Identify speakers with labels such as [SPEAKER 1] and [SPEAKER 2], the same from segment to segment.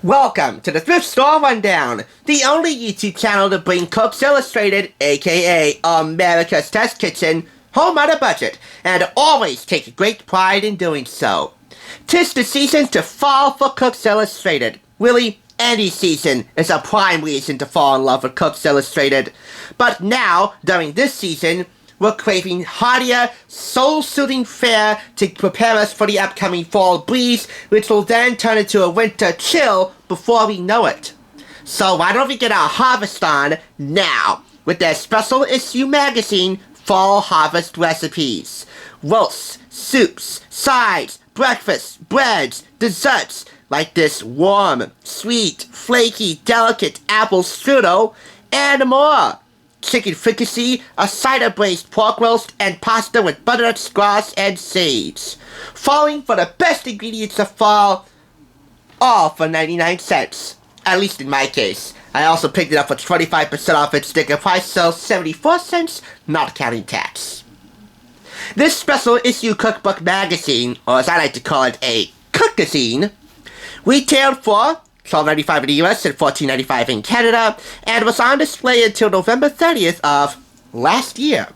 [SPEAKER 1] Welcome to the Thrift Store Rundown, the only YouTube channel to bring Cooks Illustrated, aka America's Test Kitchen, home on a budget, and always take great pride in doing so. 'Tis the season to fall for Cooks Illustrated. Really, any season is a prime reason to fall in love with Cooks Illustrated. But now, during this season, we're craving heartier, soul-soothing fare to prepare us for the upcoming fall breeze, which will then turn into a winter chill before we know it. So why don't we get our harvest on now with their special issue magazine, Fall Harvest Recipes. Roasts, soups, sides, breakfasts, breads, desserts, like this warm, sweet, flaky, delicate apple strudel, and more. Chicken fricassee, a cider braised pork roast, and pasta with butternut squash and sage. Falling for the best ingredients of fall, all for 99 cents. At least in my case. I also picked it up for 25% off its sticker price, so 74 cents, not counting tax. This special issue cookbook magazine, or as I like to call it, a cookazine, retailed for $12.95 in the US and $14.95 in Canada, and was on display until November 30th of last year.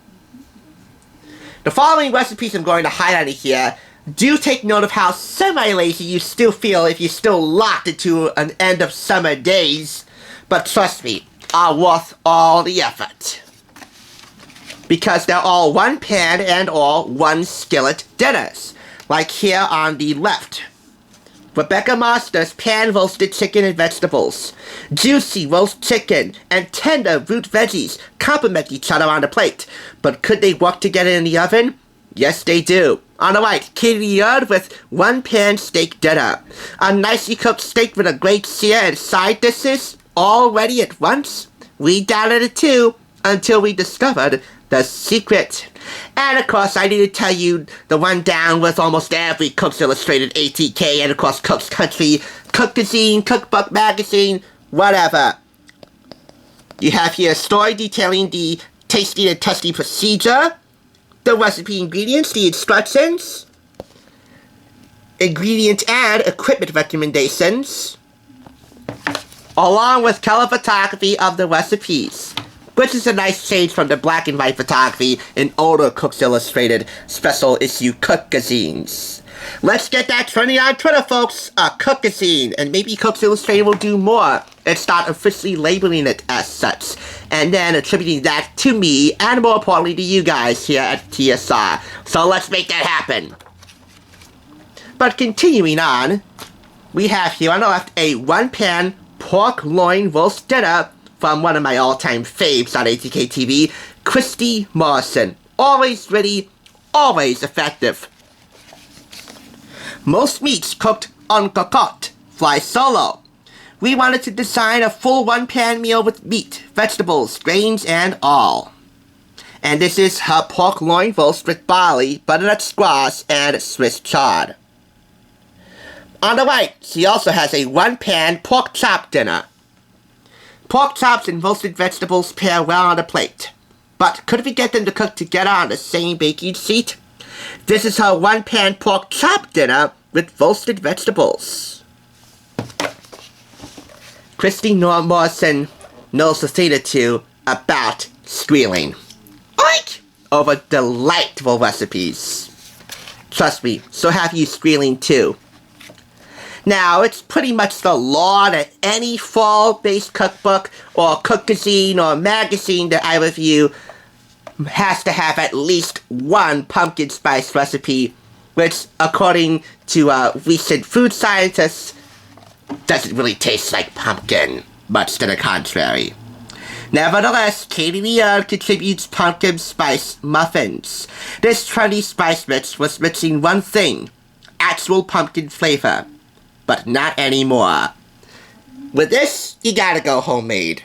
[SPEAKER 1] The following recipes I'm going to highlight here do take note of how semi-lazy you still feel if you're still locked into an end of summer days, but trust me, are worth all the effort. Because they're all one pan and all one skillet dinners, like here on the left. Rebecca Master's pan-roasted chicken and vegetables. Juicy roast chicken and tender root veggies complement each other on the plate. But could they work together in the oven? Yes, they do. On the right, catered with one-pan steak dinner. A nicely cooked steak with a great sear and side dishes, all ready at once. We doubted it too, until we discovered the secret. And of course, I need to tell you the rundown with almost every Cooks Illustrated ATK and of course Cooks Country, Cookazine, Cookbook Magazine, whatever. You have here a story detailing the tasty and testy procedure, the recipe ingredients, the instructions, ingredient and equipment recommendations, along with color photography of the recipes, which is a nice change from the black and white photography in older Cooks Illustrated special issue cookazines. Let's get that trending on Twitter, folks. A cookazine, and maybe Cooks Illustrated will do more and start officially labeling it as such, and then attributing that to me, and more importantly to you guys here at TSR. So let's make that happen. But continuing on, we have here on the left a one-pan pork loin roast dinner from one of my all-time faves on ATK TV, Christy Morrison. Always ready, always effective. Most meats cooked en cocotte fly solo. We wanted to design a full one-pan meal with meat, vegetables, grains, and all. And this is her pork loin roast with barley, butternut squash, and Swiss chard. On the right, she also has a one-pan pork chop dinner. Pork chops and roasted vegetables pair well on a plate. But could we get them to cook together on the same baking sheet? This is her one-pan pork chop dinner with roasted vegetables. Christy Morrison knows the thing or two about squealing. Oink! Over delightful recipes. Trust me, so have you squealing too. Now, it's pretty much the law that any fall-based cookbook or cookazine or magazine that I review has to have at least one pumpkin spice recipe, which, according to recent food scientists, doesn't really taste like pumpkin, much to the contrary. Nevertheless, Katie Leon contributes pumpkin spice muffins. This trendy spice mix was mixing one thing, actual pumpkin flavor. But not anymore. With this, you gotta go homemade.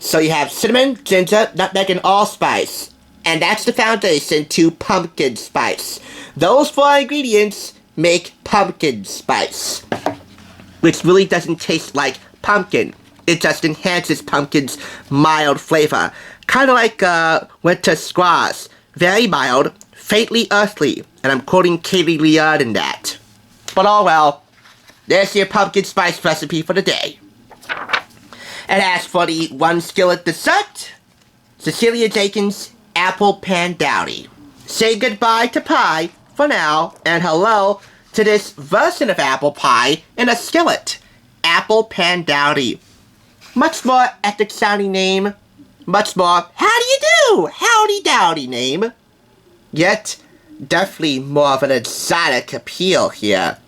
[SPEAKER 1] So you have cinnamon, ginger, nutmeg, and allspice. And that's the foundation to pumpkin spice. Those four ingredients make pumpkin spice. Which really doesn't taste like pumpkin. It just enhances pumpkin's mild flavor. Kind of like winter squash. Very mild, faintly earthly. And I'm quoting Katie Leon in that. But oh well. there's your pumpkin spice recipe for the day. And as for the one skillet dessert, Cecilia Jenkins apple pan dowdy. Say goodbye to pie for now, and hello to this version of apple pie in a skillet. Apple pan dowdy. Much more epic sounding name. Much more how do you do? Howdy dowdy name. Yet, definitely more of an exotic appeal here.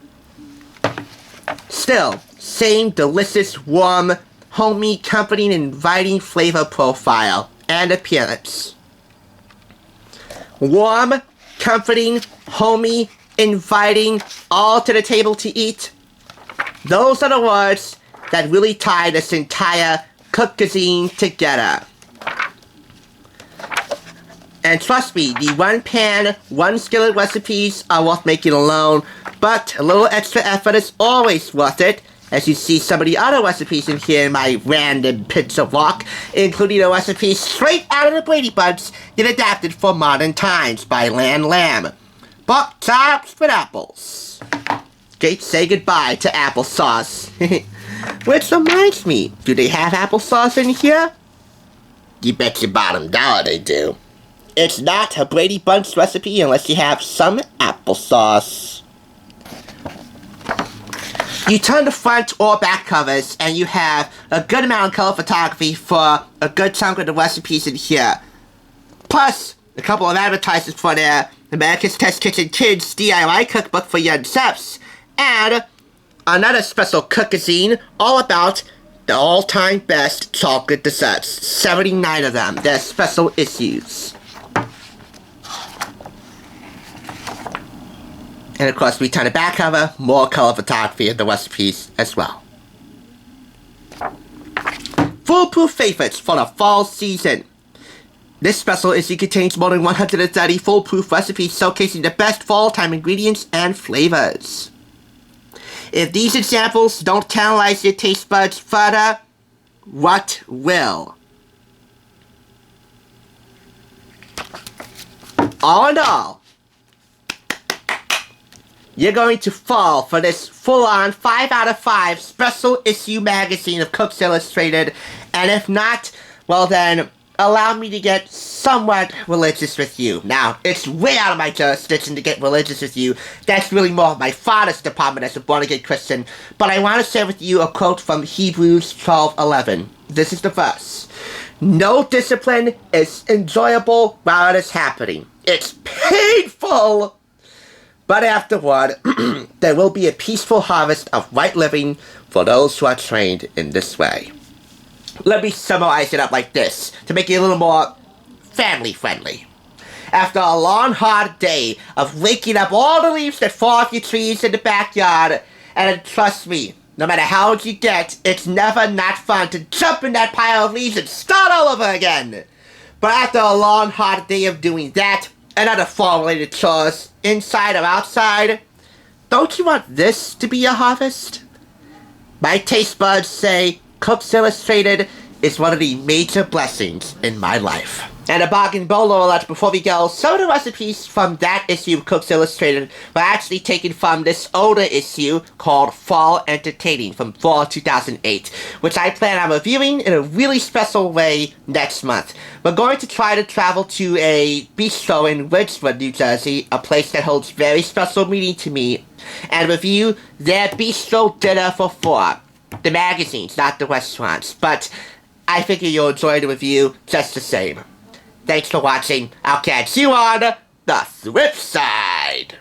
[SPEAKER 1] Still, same delicious, warm, homey, comforting, inviting flavor profile and appearance. Warm, comforting, homey, inviting, all to the table to eat. Those are the words that really tie this entire cook cuisine together. And trust me, the one pan, one skillet recipes are worth making alone, but a little extra effort is always worth it, as you see some of the other recipes in here in my random pizza vlog, including a recipe straight out of the Brady Bunch, yet adapted for modern times by Lan Lamb. Buck tops with apples. Straight say goodbye to applesauce. Which reminds me, do they have applesauce in here? You bet your bottom dollar they do. It's not a Brady Bunch recipe unless you have some applesauce. You turn the front or back covers and you have a good amount of color photography for a good chunk of the recipes in here. Plus, a couple of advertisements for their America's Test Kitchen Kids DIY cookbook for young chefs. And another special cook-a-zine all about the all-time best chocolate desserts. 79 of them. They're special issues. And of course, we turn the back cover, more color photography of the recipes as well. Foolproof favorites for the fall season. This special issue contains more than 130 foolproof recipes showcasing the best fall-time ingredients and flavors. If these examples don't tantalize your taste buds further, what will? All in all, you're going to fall for this full-on 5 out of 5 special issue magazine of Cooks Illustrated, and if not, well then, allow me to get somewhat religious with you. Now, it's way out of my jurisdiction to get religious with you. That's really more of my father's department as a born-again Christian, but I want to share with you a quote from Hebrews 12:11. This is the verse. No discipline is enjoyable while it is happening. It's painful! But afterward, there will be a peaceful harvest of right living for those who are trained in this way. Let me summarize it up like this, to make it a little more family-friendly. After a long, hard day of raking up all the leaves that fall off your trees in the backyard, and trust me, no matter how old you get, it's never not fun to jump in that pile of leaves and start all over again. But after a long, hard day of doing that, and other fall-related chores, inside or outside, don't you want this to be your harvest? My taste buds say Cooks Illustrated is one of the major blessings in my life. And a bargain bolo alert before we go, some of the recipes from that issue of Cooks Illustrated were actually taken from this older issue called Fall Entertaining from fall 2008, which I plan on reviewing in a really special way next month. We're going to try to travel to a bistro in Ridgewood, New Jersey, a place that holds very special meaning to me, and review their bistro dinner for 4. The magazines, not the restaurants, but I figure you'll enjoy the review just the same. Thanks for watching. I'll catch you on the Thrift side.